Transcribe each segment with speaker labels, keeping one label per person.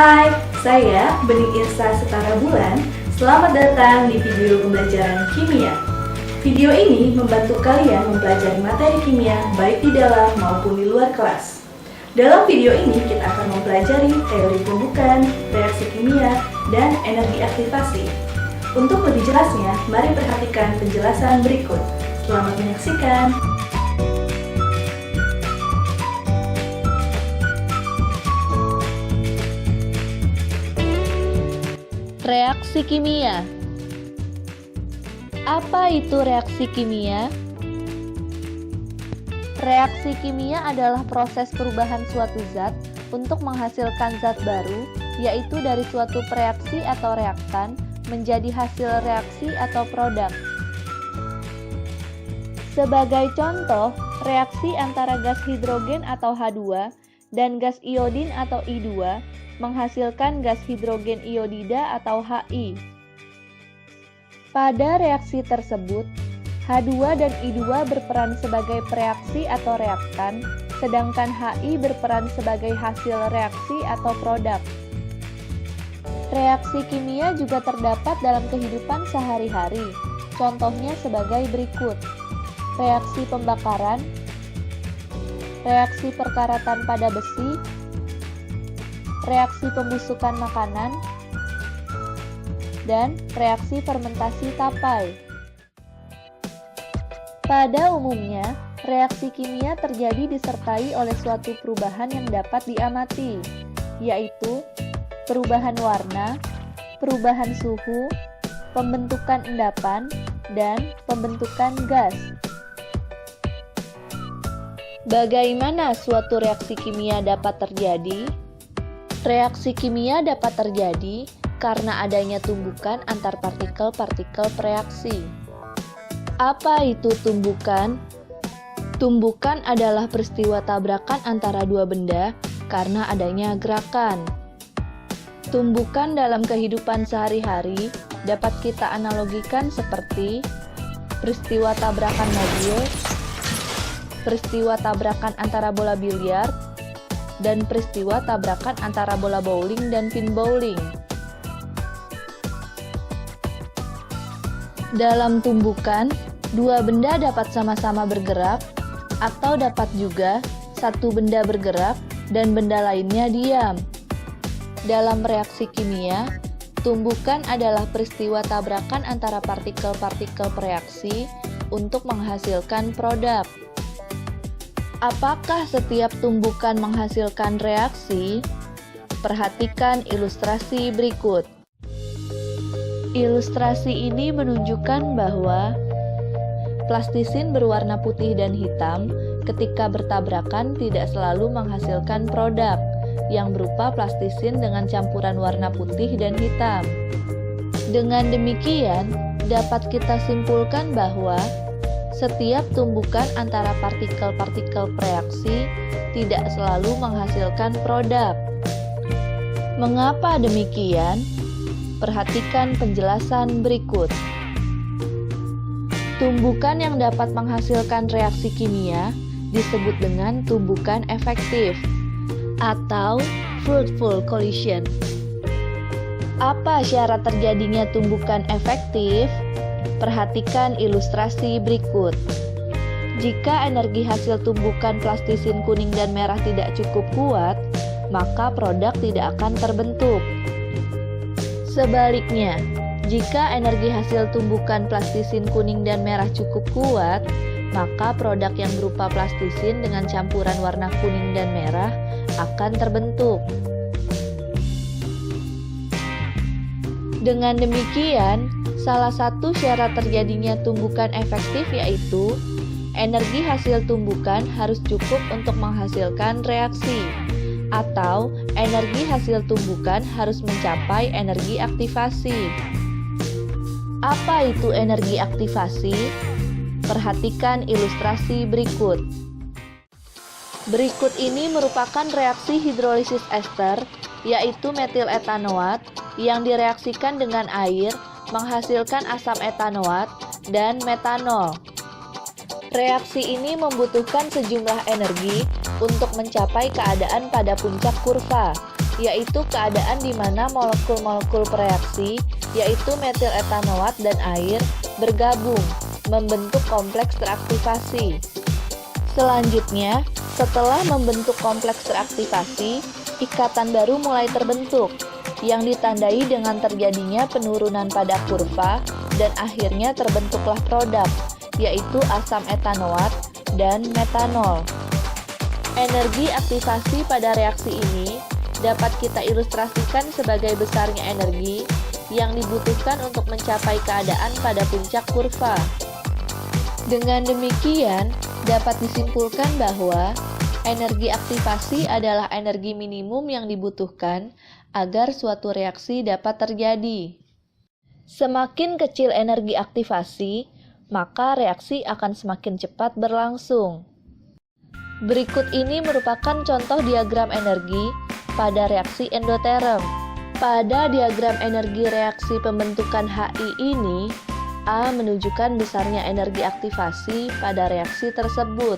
Speaker 1: Hai, saya Bening Irsa Setara Bulan. Selamat datang di video pembelajaran kimia. Video ini membantu kalian mempelajari materi kimia baik di dalam maupun di luar kelas. Dalam video ini kita akan mempelajari teori tumbukan, reaksi kimia, dan energi aktivasi. Untuk lebih jelasnya, mari perhatikan penjelasan berikut. Selamat menyaksikan.
Speaker 2: Reaksi kimia. Apa itu reaksi kimia? Reaksi kimia adalah proses perubahan suatu zat untuk menghasilkan zat baru, yaitu dari suatu reaksi atau reaktan menjadi hasil reaksi atau produk. Sebagai contoh, reaksi antara gas hidrogen atau H2 dan gas iodin atau I2 menghasilkan gas hidrogen iodida atau HI. Pada reaksi tersebut, H2 dan I2 berperan sebagai pereaksi atau reaktan, sedangkan HI berperan sebagai hasil reaksi atau produk. Reaksi kimia juga terdapat dalam kehidupan sehari-hari, contohnya sebagai berikut: reaksi pembakaran, reaksi perkaratan pada besi, reaksi pembusukan makanan, dan reaksi fermentasi tapai. Pada umumnya, reaksi kimia terjadi disertai oleh suatu perubahan yang dapat diamati, yaitu perubahan warna, perubahan suhu, pembentukan endapan, dan pembentukan gas. Bagaimana suatu reaksi kimia dapat terjadi? Reaksi kimia dapat terjadi karena adanya tumbukan antar partikel-partikel bereaksi. Apa itu tumbukan? Tumbukan adalah peristiwa tabrakan antara dua benda karena adanya gerakan. Tumbukan dalam kehidupan sehari-hari dapat kita analogikan seperti peristiwa tabrakan mobil, peristiwa tabrakan antara bola biliar, dan peristiwa tabrakan antara bola bowling dan pin bowling. Dalam tumbukan, dua benda dapat sama-sama bergerak, atau dapat juga satu benda bergerak dan benda lainnya diam. Dalam reaksi kimia, tumbukan adalah peristiwa tabrakan antara partikel-partikel bereaksi untuk menghasilkan produk. Apakah setiap tumbukan menghasilkan reaksi? Perhatikan ilustrasi berikut. Ilustrasi ini menunjukkan bahwa plastisin berwarna putih dan hitam ketika bertabrakan tidak selalu menghasilkan produk yang berupa plastisin dengan campuran warna putih dan hitam. Dengan demikian, dapat kita simpulkan bahwa setiap tumbukan antara partikel-partikel bereaksi tidak selalu menghasilkan produk. Mengapa demikian? Perhatikan penjelasan berikut. Tumbukan yang dapat menghasilkan reaksi kimia disebut dengan tumbukan efektif atau fruitful collision. Apa syarat terjadinya tumbukan efektif? Perhatikan ilustrasi berikut. Jika energi hasil tumbukan plastisin kuning dan merah tidak cukup kuat, maka produk tidak akan terbentuk. Sebaliknya, jika energi hasil tumbukan plastisin kuning dan merah cukup kuat, maka produk yang berupa plastisin dengan campuran warna kuning dan merah akan terbentuk. Dengan demikian, salah satu syarat terjadinya tumbukan efektif yaitu energi hasil tumbukan harus cukup untuk menghasilkan reaksi, atau energi hasil tumbukan harus mencapai energi aktivasi. Apa itu energi aktivasi? Perhatikan ilustrasi berikut. Berikut ini merupakan reaksi hidrolisis ester, yaitu metil etanoat, yang direaksikan dengan air menghasilkan asam etanoat dan metanol. Reaksi ini membutuhkan sejumlah energi untuk mencapai keadaan pada puncak kurva, yaitu keadaan di mana molekul-molekul bereaksi, yaitu metil etanoat dan air, bergabung, membentuk kompleks teraktivasi. Selanjutnya, setelah membentuk kompleks teraktivasi, ikatan baru mulai terbentuk, yang ditandai dengan terjadinya penurunan pada kurva, dan akhirnya terbentuklah produk, yaitu asam etanoat dan metanol. Energi aktivasi pada reaksi ini dapat kita ilustrasikan sebagai besarnya energi yang dibutuhkan untuk mencapai keadaan pada puncak kurva. Dengan demikian, dapat disimpulkan bahwa energi aktivasi adalah energi minimum yang dibutuhkan agar suatu reaksi dapat terjadi. Semakin kecil energi aktivasi, maka reaksi akan semakin cepat berlangsung. Berikut ini merupakan contoh diagram energi pada reaksi endoterm. Pada diagram energi reaksi pembentukan HI ini, A menunjukkan besarnya energi aktivasi pada reaksi tersebut.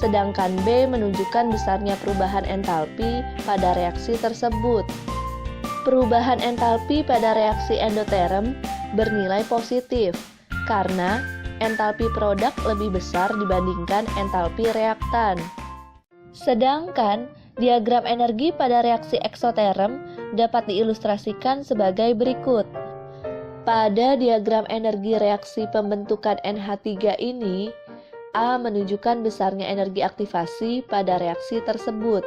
Speaker 2: Sedangkan B menunjukkan besarnya perubahan entalpi pada reaksi tersebut. Perubahan entalpi pada reaksi endoterm bernilai positif karena entalpi produk lebih besar dibandingkan entalpi reaktan. Sedangkan diagram energi pada reaksi eksoterm dapat diilustrasikan sebagai berikut. Pada diagram energi reaksi pembentukan NH3 ini, A menunjukkan besarnya energi aktivasi pada reaksi tersebut.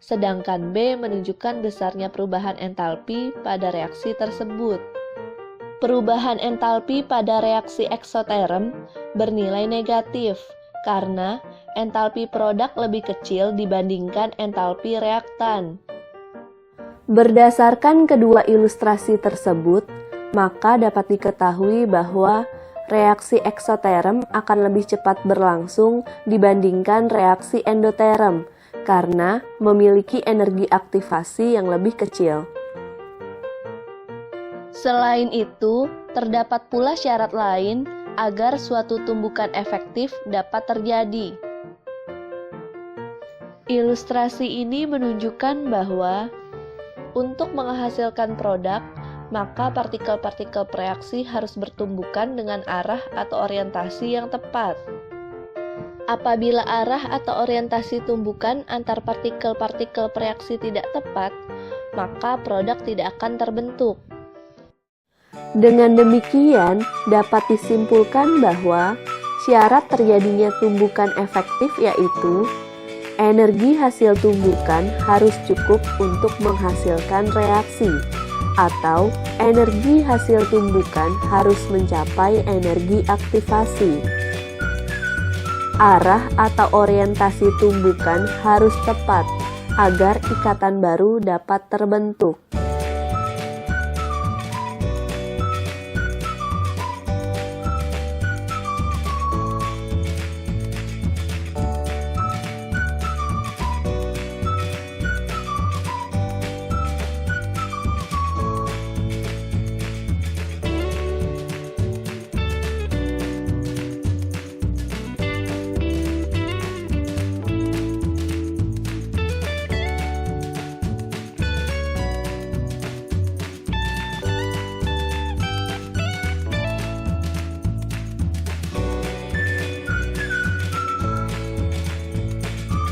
Speaker 2: Sedangkan B menunjukkan besarnya perubahan entalpi pada reaksi tersebut. Perubahan entalpi pada reaksi eksoterm bernilai negatif karena entalpi produk lebih kecil dibandingkan entalpi reaktan. Berdasarkan kedua ilustrasi tersebut, maka dapat diketahui bahwa reaksi eksoterm akan lebih cepat berlangsung dibandingkan reaksi endoterm karena memiliki energi aktivasi yang lebih kecil. Selain itu, terdapat pula syarat lain agar suatu tumbukan efektif dapat terjadi. Ilustrasi ini menunjukkan bahwa untuk menghasilkan produk, maka partikel-partikel bereaksi harus bertumbukan dengan arah atau orientasi yang tepat. Apabila arah atau orientasi tumbukan antar partikel-partikel bereaksi tidak tepat, maka produk tidak akan terbentuk. Dengan demikian, dapat disimpulkan bahwa syarat terjadinya tumbukan efektif yaitu energi hasil tumbukan harus cukup untuk menghasilkan reaksi, atau energi hasil tumbukan harus mencapai energi aktivasi. Arah atau orientasi tumbukan harus tepat agar ikatan baru dapat terbentuk.